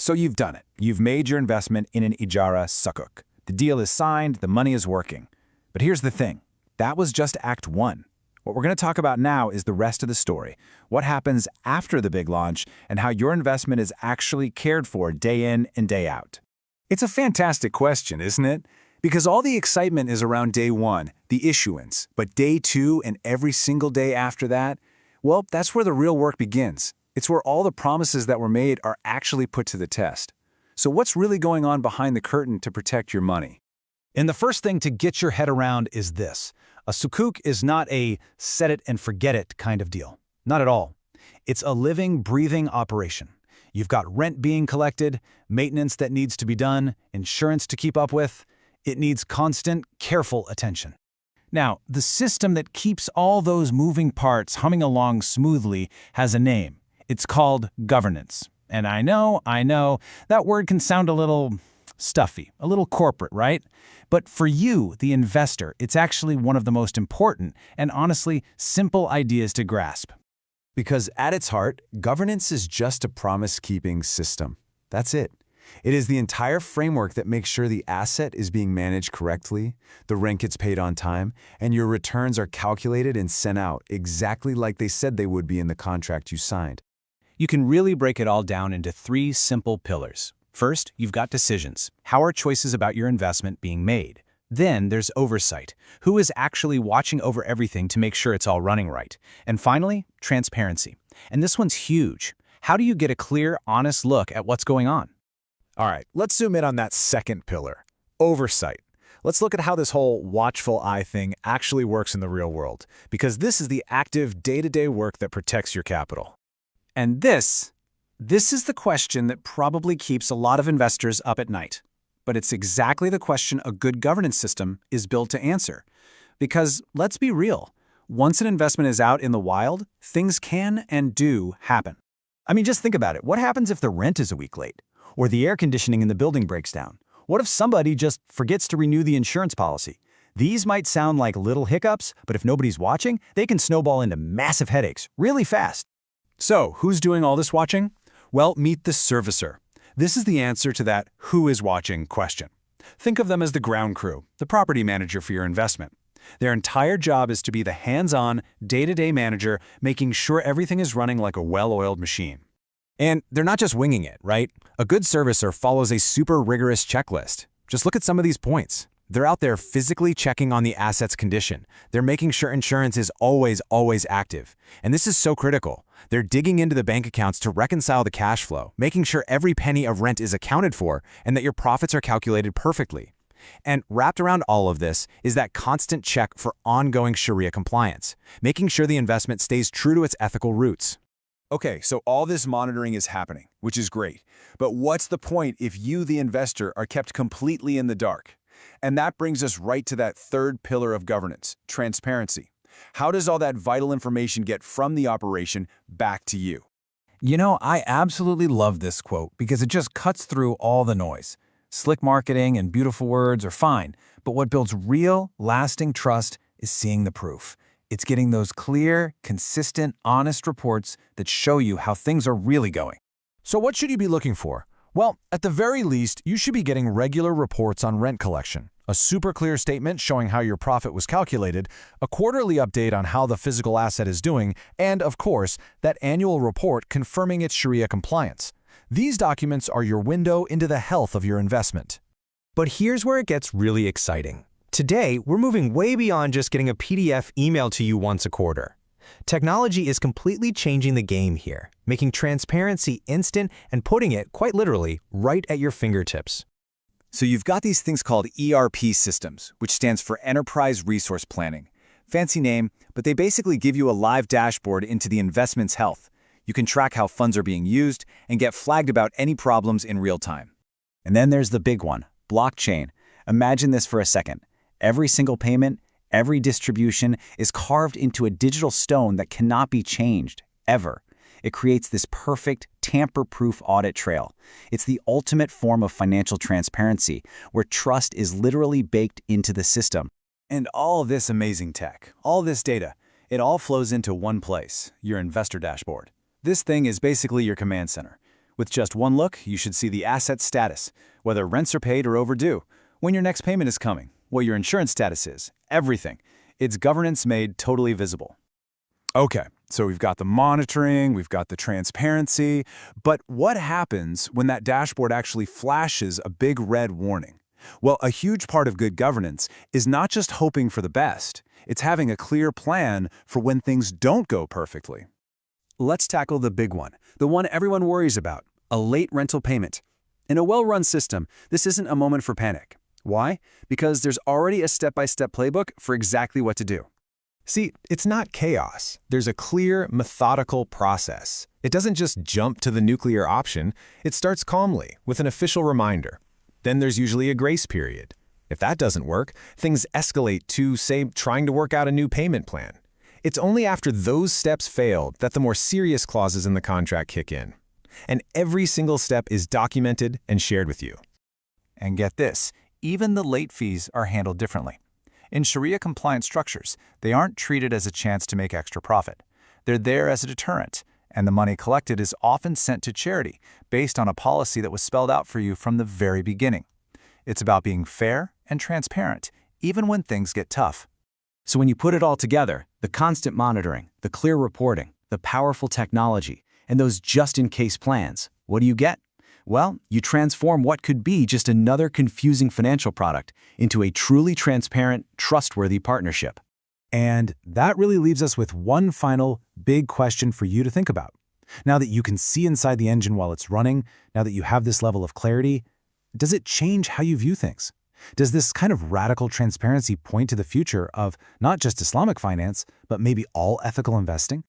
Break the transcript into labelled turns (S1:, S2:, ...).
S1: So you've done it. You've made your investment in an Ijarah Sukuk. The deal is signed, the money is working. But here's the thing. That was just Act 1. What we're going to talk about now is the rest of the story. What happens after the big launch and how your investment is actually cared for day in and day out. It's a fantastic question, isn't it? Because all the excitement is around day 1, the issuance. But day 2 and every single day after that, well, that's where the real work begins. It's where all the promises that were made are actually put to the test. So what's really going on behind the curtain to protect your money?
S2: And the first thing to get your head around is this. A sukuk is not a set it and forget it kind of deal. Not at all. It's a living, breathing operation. You've got rent being collected, maintenance that needs to be done, insurance to keep up with. It needs constant, careful attention. Now, the system that keeps all those moving parts humming along smoothly has a name. It's called governance. And I know, that word can sound a little stuffy, a little corporate, right? But for you, the investor, it's actually one of the most important and honestly simple ideas to grasp.
S1: Because at its heart, governance is just a promise-keeping system. That's it. It is the entire framework that makes sure the asset is being managed correctly, the rent gets paid on time, and your returns are calculated and sent out exactly like they said they would be in the contract you signed.
S2: You can really break it all down into 3 simple pillars. First, you've got decisions. How are choices about your investment being made? Then there's oversight. Who is actually watching over everything to make sure it's all running right? And finally, transparency. And this one's huge. How do you get a clear, honest look at what's going on?
S1: All right, let's zoom in on that second pillar, oversight. Let's look at how this whole watchful eye thing actually works in the real world, because this is the active day-to-day work that protects your capital.
S2: And this is the question that probably keeps a lot of investors up at night. But it's exactly the question a good governance system is built to answer. Because let's be real, once an investment is out in the wild, things can and do happen. I mean, just think about it. What happens if the rent is a week late? Or the air conditioning in the building breaks down? What if somebody just forgets to renew the insurance policy? These might sound like little hiccups, but if nobody's watching, they can snowball into massive headaches really fast.
S1: So, who's doing all this watching? Well, meet the servicer. This is the answer to that who is watching question. Think of them as the ground crew, the property manager for your investment. Their entire job is to be the hands-on, day-to-day manager, making sure everything is running like a well-oiled machine. And they're not just winging it, right? A good servicer follows a super rigorous checklist. Just look at some of these points. They're out there physically checking on the asset's condition. They're making sure insurance is always active. And this is so critical. They're digging into the bank accounts to reconcile the cash flow, making sure every penny of rent is accounted for and that your profits are calculated perfectly. And wrapped around all of this is that constant check for ongoing Sharia compliance, making sure the investment stays true to its ethical roots. Okay, so all this monitoring is happening, which is great. But what's the point if you, the investor, are kept completely in the dark? And that brings us right to that third pillar of governance, transparency. How does all that vital information get from the operation back to you?
S2: You know, I absolutely love this quote because it just cuts through all the noise. Slick marketing and beautiful words are fine, but what builds real, lasting trust is seeing the proof. It's getting those clear, consistent, honest reports that show you how things are really going.
S1: So what should you be looking for? Well, at the very least, you should be getting regular reports on rent collection, a super clear statement showing how your profit was calculated, a quarterly update on how the physical asset is doing, and, of course, that annual report confirming its Sharia compliance. These documents are your window into the health of your investment.
S3: But here's where it gets really exciting. Today, we're moving way beyond just getting a PDF emailed to you once a quarter. Technology is completely changing the game here, making transparency instant and putting it, quite literally, right at your fingertips.
S1: So you've got these things called ERP systems, which stands for Enterprise Resource Planning. Fancy name, but they basically give you a live dashboard into the investment's health. You can track how funds are being used and get flagged about any problems in real time. And then there's the big one, blockchain. Imagine this for a second. Every single payment, every distribution is carved into a digital stone that cannot be changed, ever. It creates this perfect, tamper-proof audit trail. It's the ultimate form of financial transparency, where trust is literally baked into the system. And all this amazing tech, all this data, it all flows into one place, your investor dashboard. This thing is basically your command center.
S2: With just one look, you should see the asset status, whether rents are paid or overdue, when your next payment is coming, what your insurance status is, everything. It's governance made totally visible.
S1: Okay, so we've got the monitoring, we've got the transparency, but what happens when that dashboard actually flashes a big red warning? Well, a huge part of good governance is not just hoping for the best, it's having a clear plan for when things don't go perfectly.
S2: Let's tackle the big one, the one everyone worries about, a late rental payment. In a well-run system, this isn't a moment for panic. Why? Because there's already a step-by-step playbook for exactly what to do.
S3: See, it's not chaos. There's a clear, methodical process. It doesn't just jump to the nuclear option. It starts calmly, with an official reminder. Then there's usually a grace period. If that doesn't work, things escalate to, say, trying to work out a new payment plan. It's only after those steps fail that the more serious clauses in the contract kick in. And every single step is documented and shared with you.
S2: And get this, even the late fees are handled differently. In Sharia-compliant structures, they aren't treated as a chance to make extra profit. They're there as a deterrent, and the money collected is often sent to charity based on a policy that was spelled out for you from the very beginning. It's about being fair and transparent, even when things get tough. So when you put it all together, the constant monitoring, the clear reporting, the powerful technology, and those just-in-case plans, what do you get? Well, you transform what could be just another confusing financial product into a truly transparent, trustworthy partnership.
S1: And that really leaves us with one final big question for you to think about. Now that you can see inside the engine while it's running, now that you have this level of clarity, does it change how you view things? Does this kind of radical transparency point to the future of not just Islamic finance, but maybe all ethical investing?